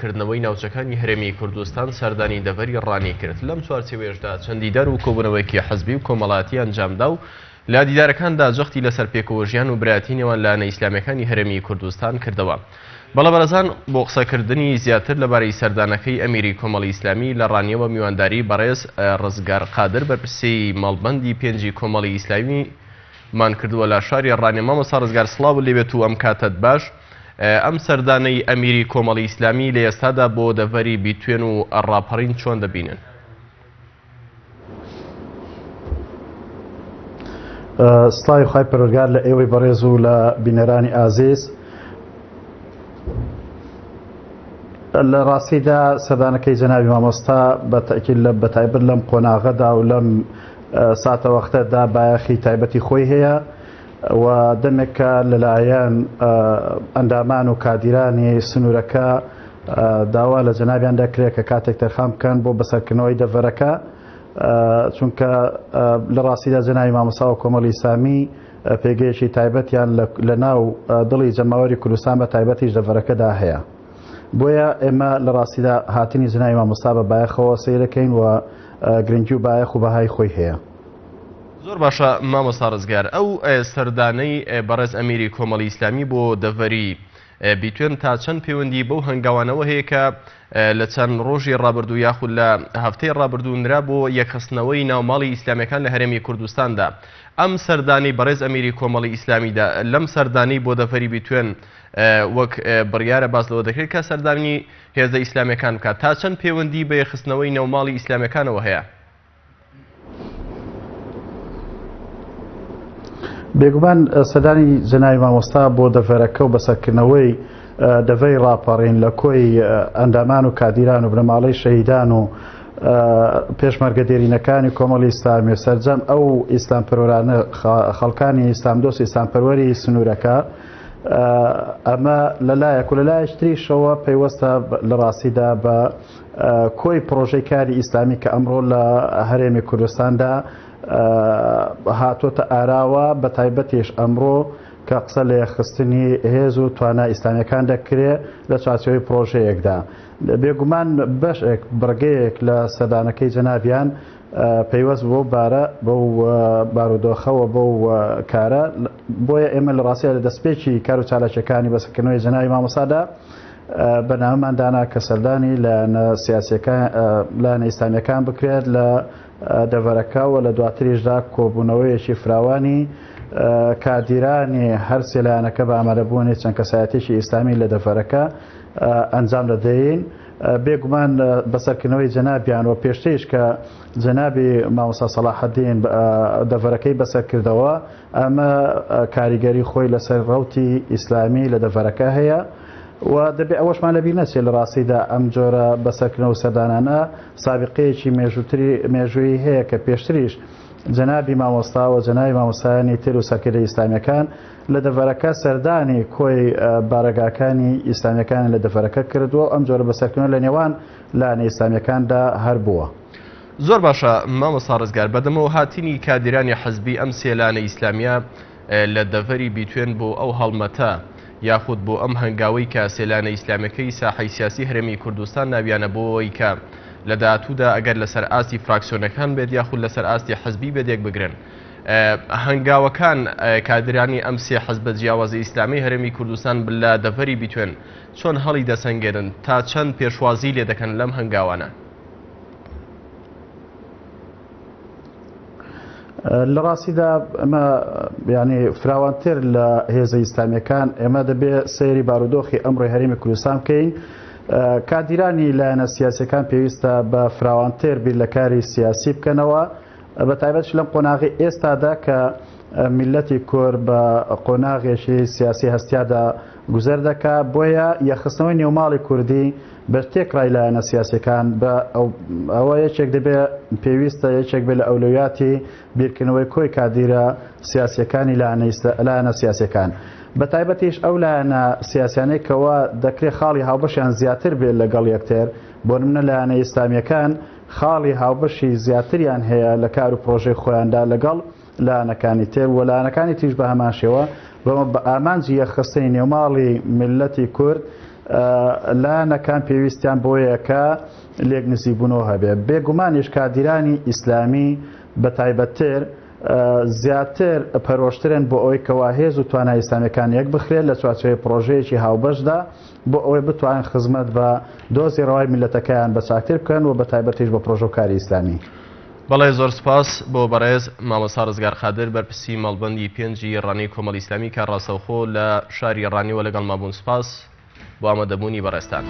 کردنەوەی ناوچەکانی هەرێمی کوردستان سەردانی دەڤەری ڕانی کرد. لەم چوارچێوەیەشدا چەندی دەر و کۆبوونەوەیەکی حەزبی و کۆمەڵایەتی ئەنجامدا و لە دیدارەکاندا جەختی لەسەر پێکەوەژیان و برایەتی نێوان لایەنە ئیسلامیەکانی هەرێمی کوردستان کردەوە. بەڵە بەرەزان بۆ قسەکردنی زیاتر لەبارەی سەردانەکەی ئەمیری کۆمەڵی ئیسلامی لە ڕانیەوە میوانداری بەڕێز ڕزگار قادر بەرپرسی مەڵبەندی پێنجی کۆمەڵی ئیسلامی مان کردووە لە شاری ڕانی. مامۆستا ڕزگار سڵاو لێبێت و ئەم کاتت باش. ئەم سەردانەی ئەمیری کۆمەڵی ئیسلامی لە ئێستادا بۆ دەڤەری بیتوێن و ڕاپەڕین چۆن دەبینن؟ سڵاوی خوای پەروەردگار لە ئێوەی بەڕێز و لە بینەرانی ئازیز. لە ڕاستیدا سەردانەکەی جەنابی مامۆستا بە تەکیل بە تایبەت لەم قۆناغەدا و لەم ساتە وەختەدا بایەخی تایبەتی خۆی هەیە و دەمێکە لەلایەن ئەندامان و کادیرانی سنوورەکە داوا لە جەنابیان دەکرێت کە کاتێک تەرخان بکەن بۆ بەسەرکردنەوەی دەڤەرەکە، چونکە لە ڕاستیدا جەنابی مامۆستا و کۆمەڵی ئیسلامی پێگەیەکی تایبەتیان لە ناو دڵی جەماوەری کوردستان بە تایبەتیش دەڤەرەکەدا هەیە. بۆیە ئێمە لە ڕاستیدا هاتنی جەنابی مامۆستا بە بایەخەوە سەیر دەکەین و گرنگی و بایەخ و بەهای خۆی هەیە. زۆر باشە مامۆستا ڕزگار، ئەو سەردانەی بەڕێز ئەمیری کۆمەڵی ئیسلامی بۆ دەڤەری بیتوێن تا چەند پەیوەندی بەو هەنگاوانەوە هەیە کە لە چەند ڕۆژی ڕابردوو یاخود لە هەفتەی ڕابردوو نرا بۆ یەکخستنەوەی ناوماڵی ئیسلامیەکان لە هەرێمی کوردستاندا. ئەم سەردانی بەڕێز ئەمیری کۆمەڵی ئیسلامیدا لەم سەردانی بۆ دەڤەری بیتوێن وەک بڕیارە باس لەوە دەکرێت کە سەردانی هێزە ئیسلامیەکان بکات. تا چەند پەیوەندی بە یەکخستنەوەی ناوماڵی ئیسلامیەکانەوە هەیە؟ بێگومان سەردانی جەنابی مامۆستا بۆ دەڤەرەکە و بەسەرکردنەوەی دەڤەی ڕاپەڕین لە کۆی ئەندامان و کادیران و بنەماڵەی شەهیدان و پێشمەرگە دێرینەکانی کۆمەڵی ئیسلامی و سەرجەم ئەو ئیسلامپەروەرانە خەڵکانی ئیسلامدۆست ئیسلامپەروەری سنوورەکە، ئەمە لەلایەک و لەلایەک تریشەوە پەیوەستە لە ڕاستیدا بە کۆی پرۆژەی کاری ئیسلامی کە ئەمڕۆ لە هەرێمی کوردستاندا هاتۆتە ئاراوە، بە تایبەتیش ئەمڕۆ کە قسە لە یەخستنی هێز و توانە ئیسلامیەکان دەکرێت لە چارچێوەی پرۆژەیەکدا. بێگومان بەشێک بڕگەیەک لە سەردانەکەی جەنابیان پەیوەست بۆ بەو بارودۆخەوە بەو کارە. بۆیە ئێمە لە ڕاستیدا لە دەستپێکی کار و چالاکیەکانی بەسەرکردنەوەی جەنابی مامۆستادا بەنامەمان دانا کە سەردانی لایەنە ئیسلامیەکان بکرێت لە دەڤەرەکە و لە دواتریشدا کۆبوونەوەیەکی فراوانی کادیرانی هەر سێ لایەنەکە بە ئامادەبوونی چەند کەسایەتیشی ئیسلامی لە دەڤەرەکە ئەنجام دەدەین. بێگومان بەسەرکردنەوەی جەنابیان و پێشترش کە جەنابی مامۆستا سەلاحەدین دەڤەرەکەی بەسەرکردەوە، ئەمە کاریگەری خۆی لەسەر ڕەوتی ئیسلامی لە دەڤەرەکە هەیە و دەبێت ئەوەشمان لەبیر نەچێت لە ڕاستیدا ئەم جۆرە بەسەرکردنەوە سەردانانە سابقەیەکی مێژووی هەیە کە پێشتریش جەنابی مامۆستا و جەنابی مامۆستایانی تر و سەرکردەی ئیسلامیەکان لە دەڤەرەکە سەردانی کۆی بارەگاکانی ئیسلامیەکان لە دەڤەرەکە کردووە. ئەم جۆرە بەسەرکردنەوە لە نێوان لایەنە ئیسلامیەکاندا هەر بووە. زۆر باشە مامۆستا ڕزگار، بەدەمەوە هاتنی کادیرانی حەزبی ئەم سێ لایەنە ئیسلامیە لە دەڤەری بیتوێن بۆ ئەو هەڵمەتە یاخود بۆ ئەم هەنگاوەی کە سێلانە ئیسلامیەکەی ساحەی سیاسی هەرێمی کوردستان ناویانە بۆەوەی کە لە داهاتوودا ئەگەر لەسەر ئاستی فراکسیۆنەکان بێت یاخود لەسەر ئاستی حەزبی بێت یەک بگرن. هەنگاوەکان کادرانی ئەم سێ حەزبە جیاوازی ئیسلامی هەرێمی کوردستان لە دەڤەری بیتوێن چۆن هەڵی دەسەنگێنن تا چەند پێشوازی لێ دەکەن لەم هەنگاوانە؟ لە ڕاستیدا ئەمە ینی فراوانتر لە هێزە ئیسلامیەکان ئێمە دەبێت سەیری بارودۆخی ئەمڕۆی هەرێمی کوردستان بکەین. کادیرانی لایەنە سیاسیەکان پێویستە بە فراوانتر بیر لە کاری سیاسی بکەنەوە، بە تایبەتش لەم قۆناغی ئێستادا کە میلەتی کورد بە قۆناغێکی سیاسی هەستیادا گوزەر دەکات. بۆیە یەخستنەوەی نێوماڵی کوردی بەرتێکڕای لایەنە سیاسیەکان بە ئەوە یەکێک دەبێت پێویستە یەکێک بێت لە ئەولویاتی بیرکردنەوەی کۆی کادیرە سیاسیەکانی لایەنە سیاسیەکان. بە تایبەتیش ئەو لایەنە سیاسیانەی کەوا دەکرێت خاڵی هاوبەشیان زیاتر بێت لەگەڵ یەکتر، بۆ نمونە لایەنە ئیسلامیەکان خاڵی هاوبەشی زیاتریان هەیە لە کار و پرۆژەی خۆیاندا لەگەڵ لایەنەکانی تر و لایەنەکانی تریش بە هەمان شێوە بە ئامانجی یەخستنی نێوماڵی ملەتی کورد لایەنەکان پێویستیان بۆیە کە لێک نزیکبوونەوە هەبێ. بێگومانیش کادیرانی ئیسلامی بە تایبەتتر زیاتر پەرۆشترن بۆ ئەوەی کەوا هێز و توانای ئیسلامیەکان یەک بخرێت لە چوارچێوەی پرۆژەیەکی هاوبەشدا بۆ ئەوەی بتوانن خزمەت بە دۆزی ڕەوای میلەتەکەیان بە چاکتر بکەن و بە تایبەتیش بە پرۆژە و کاری ئیسلامی. بەڵێ زۆر سپاس بۆ بەڕێز مامۆستا ڕزگار خادر بەرپرسی مەڵبەندی پێنجی ڕانی کۆمەڵی ئیسلامی کە ڕاستەوخۆ لە شاری ڕانیوە لەگەڵ مابوون. سپاس بۆ ئامادەبوونی بەڕێستان.